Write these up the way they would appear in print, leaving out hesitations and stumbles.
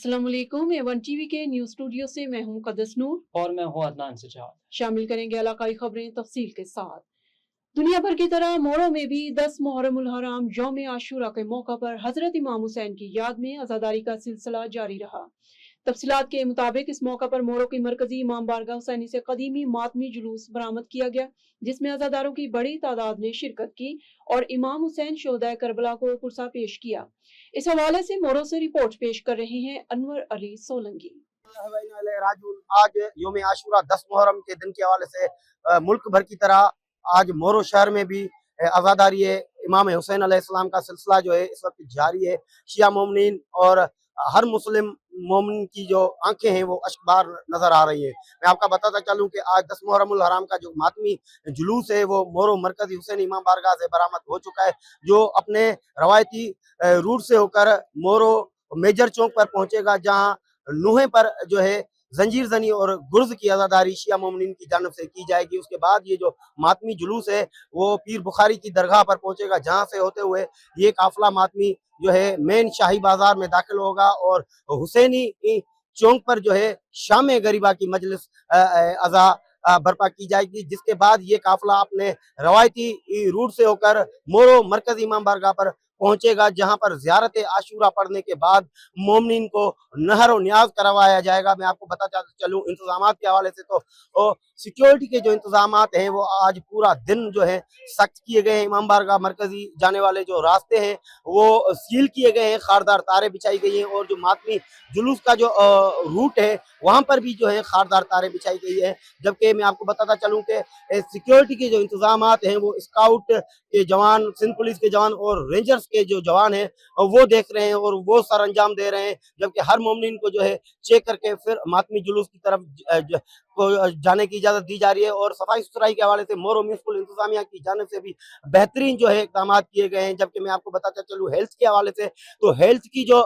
अस्सलाम वालेकुम। A1 TV के न्यूज़ स्टूडियो से मैं हूं मुक़द्दस नूर और मैं हूं अदनान सजाद। शामिल करेंगे इलाकाई खबरें तफसील के साथ। दुनिया भर की तरह मोरो में भी 10 मुहर्रम उल हराम यौम आशूरा के मौका पर हजरत इमाम हुसैन की याद में अज़ादारी का सिलसिला जारी रहा। तफसीलात के मुताबिक इस मौका पर मोरो की मरकजी इमाम बारगाह हुसैनी से कदीमी मातमी जुलूस बरामद किया गया, जिसमें अज़ादारों की बड़ी तादाद ने शिरकत की और इमाम हुसैन शोहदाए करबला को पुरसा पेश किया। इस हवाले से मोरो से रिपोर्ट पेश कर रहे हैं अनवर अली सोलंकी। आज योम आशूरा 10 मुहर्रम के दिन के हवाले से मुल्क भर की तरह आज मोरो शहर में भी आज़ादारी इमाम हुसैन अलैहिस्सलाम का सिलसिला जो है इस वक्त जारी है। शिया मोमिनीन और हर मुस्लिम मोमिन की जो आंखें हैं वो अश्कबार नजर आ रही है। मैं आपका बताता चलूं कि आज 10 मुहर्रम उल हराम का जो मातमी जुलूस है वो मोरो मरकजी हुसैन इमाम बारगाह से बरामद हो चुका है, जो अपने रवायती रूट से होकर मोरो मेजर चौक पर पहुंचेगा, जहां नूहे पर जो है जंजीर जनी और गुर्ज की आज़ादारी शिया मोमिनीन की जानब से की जाएगी। उसके बाद ये जो मातमी जुलूस है वो पीर बुखारी की दरगाह पर पहुंचेगा, जहां से होते हुए ये काफिला मातमी जो है मेन शाही बाजार में दाखिल होगा और हुसैनी चौक पर जो है शाम गरीबा की मजलिस अज़ा बर्पा की जाएगी, जिसके बाद ये काफिला अपने रवायती रूट से होकर मोरो मरकजी इमाम बारगाह पर पहुंचेगा, जहां पर ज़ियारत आशूरा पढ़ने के बाद मोमिनीन को नहर और न्याज करवाया जाएगा। मैं आपको बताता चलूं इंतजामात के हवाले से तो सिक्योरिटी के जो इंतजामात हैं वो आज पूरा दिन जो है सख्त किए गए हैं। इमाम बारगाह मरकजी जाने वाले जो रास्ते हैं वो सील किए गए हैं, खारदार तारे बिछाई गई हैं और जो मातमी जुलूस का जो रूट है वहां पर भी जो है खारदार तारे बिछाई गई है। जबकि मैं आपको बताता चलूं कि सिक्योरिटी के जो इंतजामात हैं वो स्काउट के जवान, सिंध पुलिस के जवान और रेंजर्स के जो जवान हैं वो देख रहे हैं और वो सर अंजाम दे रहे हैं, जबकि हर मोमिन को जो है चेक करके फिर मातमी जुलूस की तरफ को जाने की इजाजत दी जा रही है। और सफाई सुथराई के हवाले से मोरो म्युनिसिपल इंतजामिया की जानिब से भी बेहतरीन जो है इकदाम किए गए हैं। जबकि मैं आपको बताता चलूँ हेल्थ के हवाले से तो हेल्थ की जो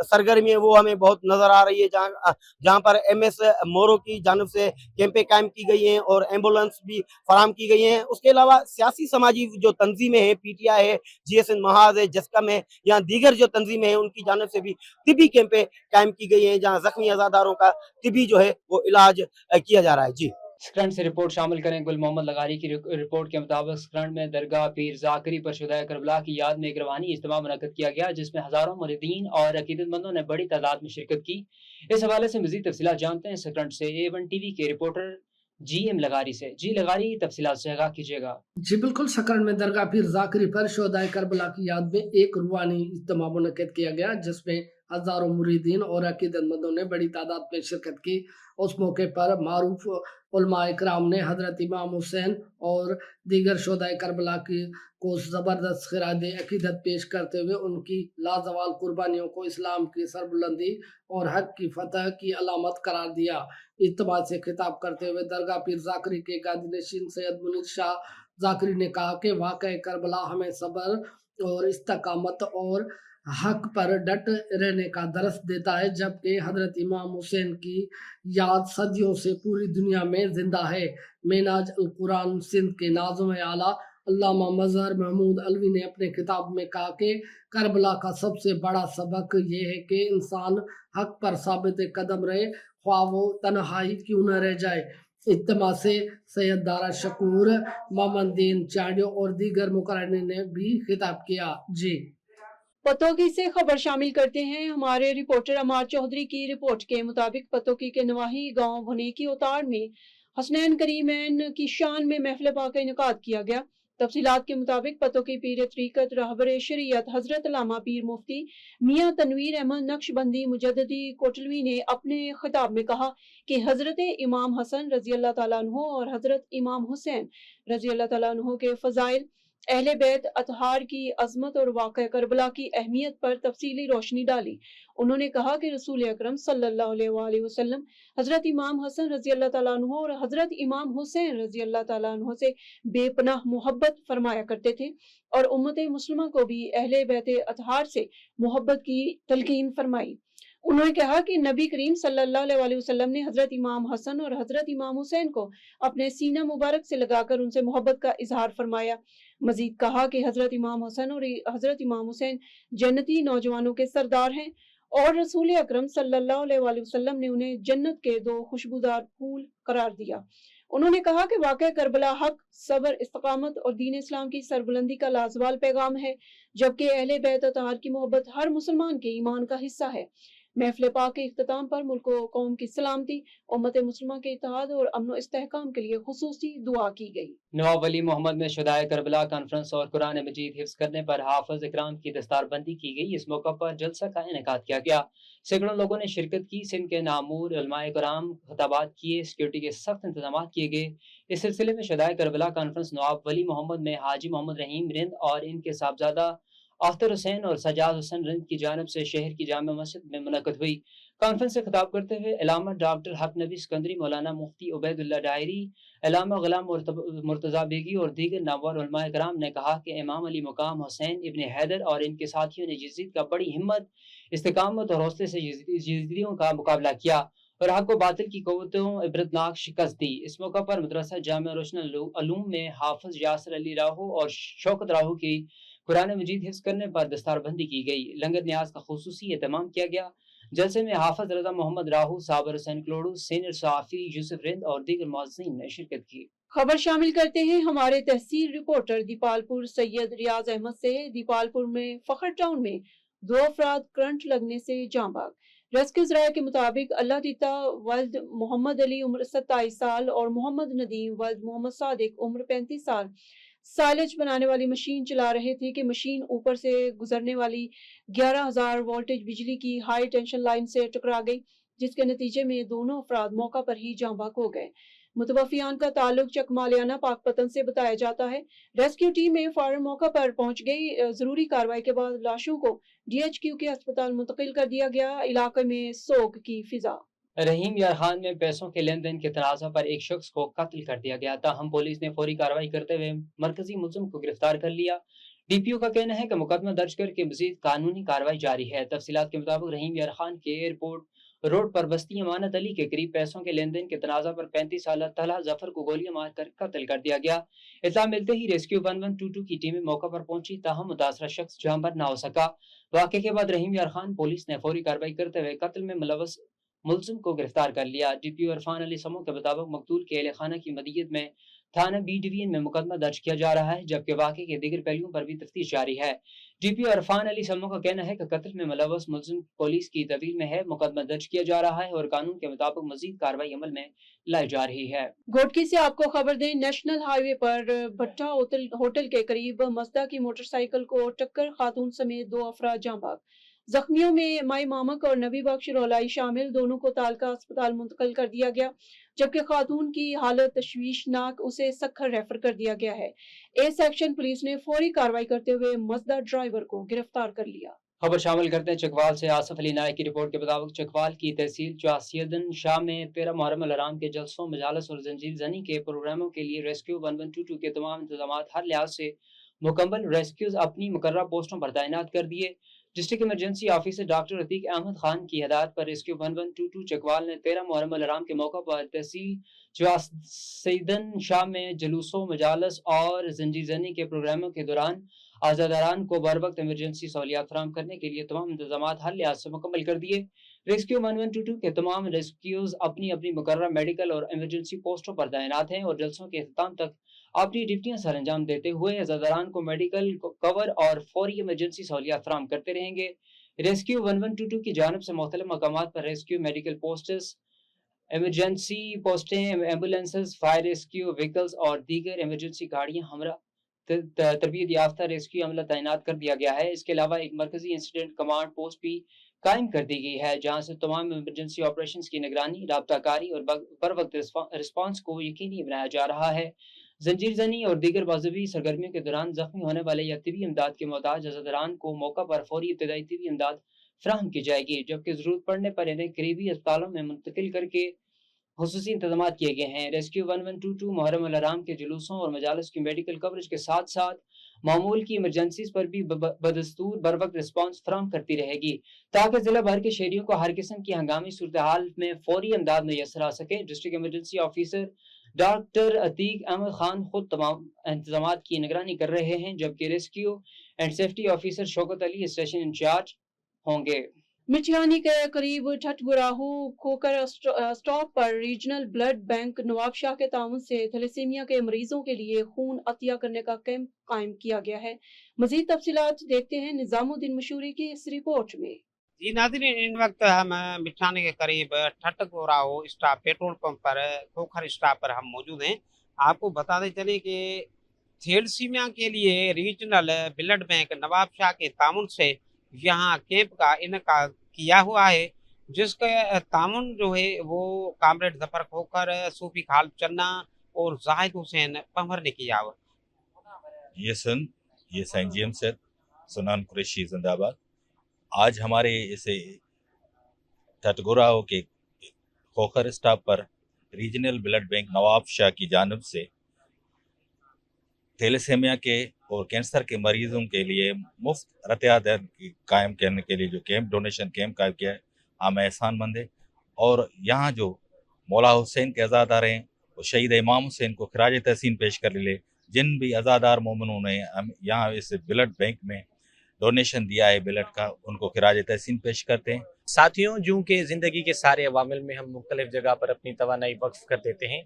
सरगर्मी है वो हमें बहुत नजर आ रही है, जहाँ पर MS मोरो की जानिब से कैंपें कायम की गई हैं और एम्बुलेंस भी फराम की गई हैं। उसके अलावा सियासी समाजी जो तंजीमें हैं, PTI है, GSN महाज है, जस्कम है, या दीगर जो तंजीमें हैं उनकी जानिब से भी तिबी कैंपें कायम की गई हैं, जहाँ जख्मी आज़ादारों का तिबी जो है वो इलाज किया जा रहा है। जी, स्क्रंड से रिपोर्ट शामिल करें। गुल मोहम्मद लगारी की रिपोर्ट के मुताबिक स्क्रंड में दरगाह पीर जाकरी पर शुहदाए करबला की याद में एक रवानी इज्तिमा मुनक्कद किया गया, जिसमें हजारों मुरीदीन और अकीदतमंदों ने बड़ी तादाद में शिरकत की। इस हवाले से मजीद तफसीलात जानते हैं स्क्रंड से A1 टीवी के रिपोर्टर GM लगारी से। जी लगारी, तफसीलात से आगाह कीजिएगा। जी बिल्कुल, सकरन में दरगाह पीर जाकरी पर शोहदाए करबला की याद में एक रूहानी इज्तिमा मुनक्किद किया गया, जिसमें हजारों मुरीदीन और अकीदतमंदों ने बड़ी तादाद में शिरकत की। उस मौके पर मारूफ उलमा इकराम ने हजरत इमाम हुसैन और दीगर शोहदाए करबला की को जबरदस्त खिरादे अकीदत पेश करते हुए उनकी लाजवाल कुर्बानियों को इस्लाम की सरबुलंदी और हक की फतह की अलामत करार दिया। इज्तिमा से खिताब करते हुए दरगाह पीर जाकरी के गादी नशीन सैयद मुनीर शाह जाकरी ने कहा कि वाक़या करबला हमें सब्र और इस्तकामत और हक पर डट रहने का दर्स देता है, जबकि हजरत इमाम हुसैन की याद सदियों से पूरी दुनिया में जिंदा है। मेनाज अल कुरान सिंध के नाज़िम आला अल्लामा मज़हर महमूद अलवी ने अपने किताब में कहा कि करबला का सबसे बड़ा सबक ये है कि इंसान हक पर साबित कदम रहे, ख्वाह वो तन्हाई क्यों न रह जाए। इज्तिमा से सैयद दारा शकूर, मोमनदीन चांडियो और दीगर मुकर्ररीन ने भी खिताब किया। जी, पतोकी से खबर शामिल करते हैं। हमारे रिपोर्टर अमार चौधरी की रिपोर्ट के मुताबिक पतोकी के नवाही गांव भुनेकी उतार में हसनैन करीमैन की शान में महफिल पाक का इनेकाद किया गया। तफसीलात के मुताबिक पतोकी पीर तरीकत रहबर शरीयत हजरत अल्लामा पीर मुफ्ती मियाँ तनवीर अहमद नक्शबंदी मुजद्दिदी कोटलवी ने अपने खिताब में कहा कि हजरत इमाम हसन रजी अल्लाह तआला अन्हु और हजरत इमाम हुसैन रजी अल्लाह तआला अन्हु के फजाइल, अहले बैत अतहार की अजमत और वाक़या करबला की अहमियत पर तफसीली रोशनी डाली। उन्होंने कहा कि रसूल अकरम सल्लल्लाहु अलैहि वसल्लम हजरत इमाम हसन रजी अल्लाह तआला अन्हु और हजरत इमाम हुसैन रजी अल्लाह तआला अन्हु से बेपनाह मोहब्बत फरमाया करते थे और उम्मत मुस्लिमा को भी अहले बैत अतहार से मोहब्बत की तलकीन फरमाई। उन्होंने कहा कि नबी करीम सल्लल्लाहु अलैहि वसल्लम ने हजरत इमाम हसन और हजरत इमाम हुसैन को अपने सीना मुबारक से लगाकर उनसे मोहब्बत का इजहार फरमाया। मजीद कहा कि हजरत इमाम हसन और हजरत इमाम हुसैन जन्नती नौजवानों के सरदार हैं اور رسول اکرم صلی اللہ علیہ وآلہ وسلم نے انہیں جنت کے 2 خوشبودار پھول قرار دیا۔ انہوں نے کہا کہ واقعہ کربلا حق، صبر، استقامت اور دین اسلام کی سربلندی کا لازوال پیغام ہے، جبکہ اہل بیت اطہار کی محبت ہر مسلمان کے ایمان کا حصہ ہے۔ محفل پاک کے اختتام پر ملک و قوم کی سلامتی، امت مسلمہ کے اتحاد اور امن و استحکام کے لیے خصوصی دعا کی گئی۔ نواب ولی محمد میں شہدائے کربلا کانفرنس اور قرآن مجید حفظ کرنے پر حافظ اکرام کی دستار بندی کی گئی۔ اس موقع پر جلسہ کا انعقاد کیا گیا۔ سینکڑوں لوگوں نے شرکت کی۔ سندھ کے نامور علماء کرام خطابات کیے، سیکورٹی کے سخت انتظامات کیے گئے۔ اس سلسلے میں شہدائے کربلا کانفرنس نواب ولی محمد میں حاجی محمد رحیم رند اور ان کے صاحبزادہ اختر حسین اور سجاد حسین رند کی جانب سے شہر کی جامع مسجد میں منعقد ہوئی۔ کانفرنس سے خطاب کرتے ہوئے علامہ ڈاکٹر حق نبی سکندری، مولانا مفتی عبید اللہ ڈائری، علامہ غلام مرتضیٰ بیگی اور دیگر نامور علماء کرام نے کہا کہ امام علی مقام حسین ابن حیدر اور ان کے ساتھیوں نے یزید کا بڑی ہمت، استقامت اور حوصلے سے یزیدیوں کا مقابلہ کیا اور حق و باطل کی قوتوں عبرتناک شکست دی۔ اس موقع پر مدرسہ جامعہ روشن علوم میں حافظ یاسر علی راہو اور شوکت راہو کی قرآن مجید حفظ کرنے پر دستار بندی کی گئی۔ لنگر نیاز کا خصوصی اہتمام کیا گیا۔ جلسے میں حافظ رضا محمد راہو، صابر حسین کلوڑو، سینئر صحافی یوسف رند اور دیگر معززین نے شرکت کی۔ خبر شامل کرتے ہیں ہمارے تحصیل رپورٹر دیپال پور سید ریاض احمد سے۔ دیپال پور میں فخر ٹاؤن میں 2 افراد کرنٹ لگنے سے جاں باگ۔ ریسکیو ذرائع کے مطابق اللہ دیتا ولد محمد علی عمر 27 سال اور محمد ندیم ولد محمد صادق عمر 35 سال سائلج بنانے والی مشین چلا رہے تھے کہ مشین اوپر سے گزرنے والی 11,000 وولٹیج بجلی کی ہائی ٹینشن لائن سے ٹکرا گئی، جس کے نتیجے میں دونوں افراد موقع پر ہی جاں بحق ہو گئے۔ متوفیان کا تعلق چکمالیانہ پاک پتن سے بتایا جاتا ہے۔ ریسکیو ٹیم میں فوراً موقع پر پہنچ گئی۔ ضروری کارروائی کے بعد لاشوں کو DHQ کے اسپتال منتقل کر دیا گیا۔ علاقے میں سوگ کی فضا۔ رحیم یار خان میں پیسوں کے لین دین کے تنازع پر ایک شخص کو قتل کر دیا گیا، تاہم پولیس نے فوری کارروائی کرتے ہوئے مرکزی ملزم کو گرفتار کر لیا۔ DPO کا کہنا ہے کہ مقدمہ درج کر کے مزید قانونی کارروائی جاری ہے۔ تفصیلات کے مطابق رحیم یار خان کے ایئرپورٹ روڈ پر بستی امانت علی کے قریب پیسوں کے لین دین کے تنازع پر 35 سالہ طلحہ ظفر کو گولیاں مار کر قتل کر دیا گیا۔ اطلاع ملتے ہی ریسکیو 1122 کی ٹیمیں موقع پر پہنچی، تاہم متاثرہ شخص جاں بحق نہ ہو سکا۔ واقعے کے بعد رحیم یار خان پولیس نے فوری کارروائی کرتے ہوئے قتل میں ملوث ملزم کو گرفتار کر لیا۔ DPO عرفان علی سمو کے مطابق مقتول کے اہل خانہ کی مدیت میں تھانہ B ڈویژن میں مقدمہ درج کیا جا رہا ہے، جبکہ واقعے کے دیگر پہلوؤں پر بھی تفتیش جاری ہے۔ DPO عرفان علی سمو کا کہنا ہے کہ قتل میں ملوث ملزم پولیس کی تحویل میں ہے، مقدمہ درج کیا جا رہا ہے اور قانون کے مطابق مزید کارروائی عمل میں لائی جا رہی ہے۔ گوٹکی سے آپ کو خبر دیں، نیشنل ہائی وے پر بھٹا ہوٹل کے قریب مزدا کی موٹر سائیکل کو ٹکر، خاتون سمیت 2 افراد جاں بحق۔ زخمیوں میں مائی مامک اور نبی بخش رولائی شامل، دونوں کو تعلقہ اسپتال منتقل کر دیا گیا، جبکہ خاتون کی حالت تشویشناک، اسے سکھر ریفر کر دیا گیا ہے۔ A سیکشن پولیس نے فوری کارروائی کرتے ہوئے مزدا ڈرائیور کو گرفتار کر لیا۔ خبر شامل کرتے ہیں چکوال سے۔ آصف علی نائک کی رپورٹ کے مطابق چکوال کی تحصیل چواسیدن شاہ میں 13 محرم الحرام کے جلسوں، مجالس اور زنجیر زنی کے پروگراموں کے لیے ریسکیو 1122 کے تمام انتظامات ہر لحاظ سے مکمل۔ ریسکیوز اپنی مقررہ پوسٹوں پر تعینات کر دیے۔ District emergency officer doctor Atiq Ahmed Khan کی ہدایت پر ریسکیو 1122 چکوال نے 13 محرم الحرام کے موقع پر تحصیل چواسیدن شاہ میں جلوسوں، مجالس اور زنجیر زنی کے پروگراموں کے دوران عزاداران کو بر وقت ایمرجنسی سہولیات فراہم کرنے کے لیے تمام انتظامات ہر لحاظ سے مکمل کر دیے۔ ریسکیو 1122 کے تمام ریسکیوز اپنی اپنی مقررہ میڈیکل اور ایمرجنسی پوسٹوں پر تعینات ہیں اور جلسوں کے اختتام تک اپنی ڈیوٹیاں سر انجام دیتے ہوئے عزاداران کو میڈیکل کور اور فوری ایمرجنسی سہولیات فراہم کرتے رہیں گے۔ ریسکیو 1122 کی جانب سے مختلف مقامات پر ریسکیو میڈیکل پوسٹس، ایمرجنسی پوسٹیں، ایمبولینسز، فائر ریسکیو وہیکلز اور دیگر ایمرجنسی گاڑیاں ہمراہ تربیت یافتہ ریسکیو عملہ تعینات کر دیا گیا ہے۔ اس کے علاوہ ایک مرکزی انسیڈنٹ کمانڈ پوسٹ بھی قائم کر دی گئی ہے، جہاں سے تمام ایمرجنسی آپریشنز کی نگرانی، رابطہ کاری اور بر وقت رسپانس کو یقینی بنایا جا رہا ہے۔ زنجیر زنی اور دیگر مذہبی سرگرمیوں کے دوران زخمی ہونے والے یا طبی امداد کے محتاج عزاداران کو موقع پر فوری ابتدائی طبی امداد فراہم کی جائے گی، جبکہ ضرورت پڑنے پر انہیں قریبی اسپتالوں میں منتقل کر کے خصوصی انتظامات کیے گئے ہیں۔ ریسکیو 1122 محرم الحرام کے جلوسوں اور مجالس کی میڈیکل کوریج کے ساتھ ساتھ معمول کی ایمرجنسیز پر بھی بدستور بر وقت رسپانس فراہم کرتی رہے گی، تاکہ ضلع بھر کے شہریوں کو ہر قسم کی ہنگامی صورتحال میں فوری امداد میسر آ سکے۔ District emergency officer doctor Atiq Ahmed Khan خود تمام انتظامات کی نگرانی کر رہے ہیں، جبکہ rescue and safety officer Shaukat Ali station in charge ہوں گے۔ मिठियानी के करीब ठठगुराहू खोकर स्टॉप पर रीजनल ब्लड बैंक नवाबशाह के ताउन से थैलेसीमिया के मरीजों के लिए खून अतिया करने का कैंप कायम किया गया है। मजीद तफसीलात देखते हैं निजामुद्दीन मशहूरी की इस रिपोर्ट में। जी नाज़रीन, इन वक्त हम मिठानी के करीब ठटगोराओ स्टॉप पेट्रोल पंप पर खोखर स्टॉप पर हम मौजूद हैं। आपको बताते चले कि थैलेसीमिया के लिए रीजनल ब्लड बैंक नवाबशाह के तामुन से यहाँ कैंप का इनका किया हुआ है, जिसका तामुन जो है वो कामरेड जफर खोखर, सूफी खाल चन्ना और जाहिद हुसैन पंवर ने किया हुआ। ये सेंट जेम्स है, सुनान कुरैशी जिंदाबाद। आज हमारे इसे ठठगोराओ के खोखर स्टॉप पर regional blood bank Nawab Shah की जानिब से थैलेसीमिया के और कैंसर के मरीजों के लिए मुफ्त रतियात कायम करने के लिए जो कैंप डोनेशन कैंप कायम किया है, हम एहसानमंद है। और यहाँ जो मौला हुसैन के अज़ादार हैं और शहीद इमाम हुसैन को खराज तहसीन पेश कर ले, जिन भी अज़ादार मोमिनों ने हम यहाँ इस ब्लड बैंक में डोनेशन दिया है ब्लड का, उनको खराज तहसीन पेश करते हैं। साथियों, जो कि ज़िंदगी के सारे अवामिल में हम मुख्तलिफ जगह पर अपनी तवानाई वक्फ कर देते हैं,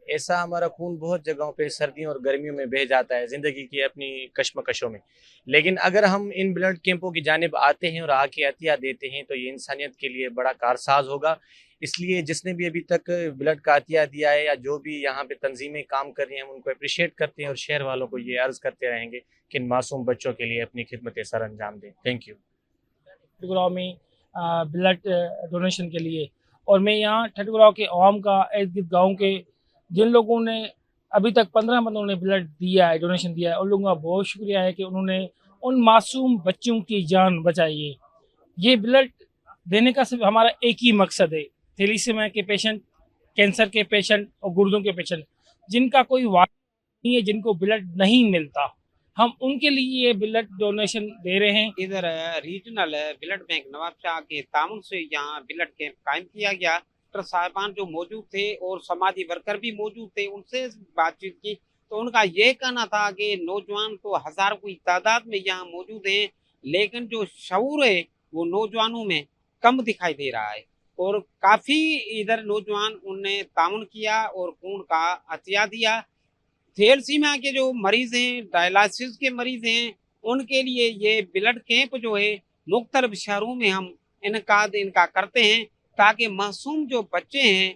ऐसा हमारा खून बहुत जगहों पे सर्दियों और गर्मियों में बह जाता है ज़िंदगी की अपनी कश्मकशों में। लेकिन अगर हम इन ब्लड कैंपों की जानिब आते हैं और आके अतिया देते हैं तो ये इंसानियत के लिए बड़ा कारसाज होगा। इसलिए जिसने भी अभी तक ब्लड का अतिया दिया है या जो भी यहाँ पे तंजीमें काम कर रही हैं, हम उनको अप्रिशिएट करते हैं और शहर वालों को ये अर्ज़ करते रहेंगे कि इन मासूम बच्चों के लिए अपनी खिदमत सर अंजाम दें। Thank you. ठठगुराओ में ब्लड डोनेशन के लिए, और मैं यहाँ ठठगुराओ के अवाम का इर्द गिर्द गाँव के जिन लोगों ने अभी तक 15 बंदों ने ब्लड दिया है, डोनेशन दिया है, उन लोगों का बहुत शुक्रिया है कि उन्होंने उन मासूम बच्चों की जान बचाई है। ये ब्लड देने का सिर्फ हमारा एक ही मकसद है, थैलेसीमिया के पेशेंट, कैंसर के पेशेंट और गुर्दों के पेशेंट जिनका कोई वाक़ नहीं है, जिनको ब्लड नहीं मिलता, हम उनके लिए ये ब्लड डोनेशन दे रहे हैं। इधर रीजनल ब्लड बैंक नवाबशाह के तामुन से यहाँ ब्लड कैंप कायम किया गया। डॉक्टर साहिबान जो मौजूद थे और समाजी वर्कर भी मौजूद थे, उनसे बातचीत की तो उनका ये कहना था कि नौजवान तो हज़ारों की तादाद में यहाँ मौजूद हैं, लेकिन जो शऊर है वो नौजवानों में कम दिखाई दे रहा है। और काफ़ी इधर नौजवान उनने तामुन किया और खून का अतिया दिया। थैलेसीमिया के जो मरीज़ हैं, डायलिसिस के मरीज़ हैं, उनके लिए ये ब्लड कैंप जो है मुख्तलिफ शहरों में हम इनका करते हैं ताकि मासूम जो बच्चे हैं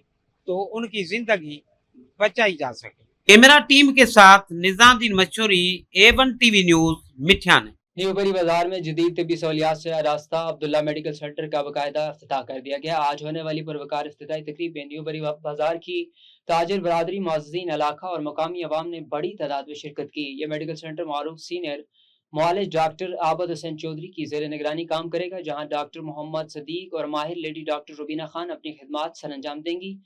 तो उनकी ज़िंदगी बचाई जा सके। कैमरा टीम के साथ निजामुद्दीन मशहूरी, A1 टीवी न्यूज़, मिठियानी। न्यू बरी बाजार में जदीद तिब्बी सहूलियात से रास्ता अब्दुल्ला मेडिकल सेंटर का बाकायदा इफ्तिताह कर दिया गया। आज होने वाली पुरवकार इफ्तिताही तकरीब में न्यू बरी बाजार की ताजिर बरादरी, मुअज़्ज़िज़ीन इलाका और मकामी अवाम ने बड़ी तादाद में शिरकत की। ये मेडिकल सेंटर मारूफ सीनियर मुआलिज डॉक्टर आबद हुसैन चौधरी की ज़ेर निगरानी काम करेगा, जहाँ डॉक्टर मोहम्मद सदीक और माहिर लेडी डॉक्टर रुबीना खान अपनी खिदमात सर अंजाम देंगी।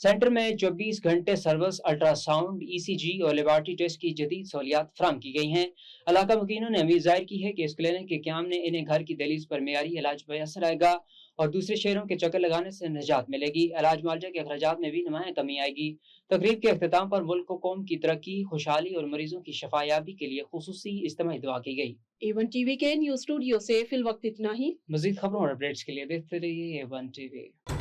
सेंटर में 24 घंटे सर्विस, अल्ट्रासाउंड, ECG और लेबॉर्टरी टेस्ट की जदीद सहूलियात फराम की गई हैं। इलाका मुकीनों ने उम्मीद जाहिर की है कि इस क्लिनिक के क़याम ने इन्हें घर की दहलीज पर मेयारी इलाज मैसर आएगा और दूसरे शहरों के चक्कर लगाने से निजात मिलेगी। इलाज मुआलजा के अखराजात में भी नुमाया कमी आएगी। तकरीब के अख्ताम पर मुल्क को कौम की तरक्की, खुशहाली और मरीजों की शफायाबी के लिए खुसूसी इज्तिमाई दुआ की गई। A1 टीवी के न्यूज़ स्टूडियो से फिल वक्त इतना ही। मजीद खबरों और अपडेट्स के लिए देखते रहिए A1 TV।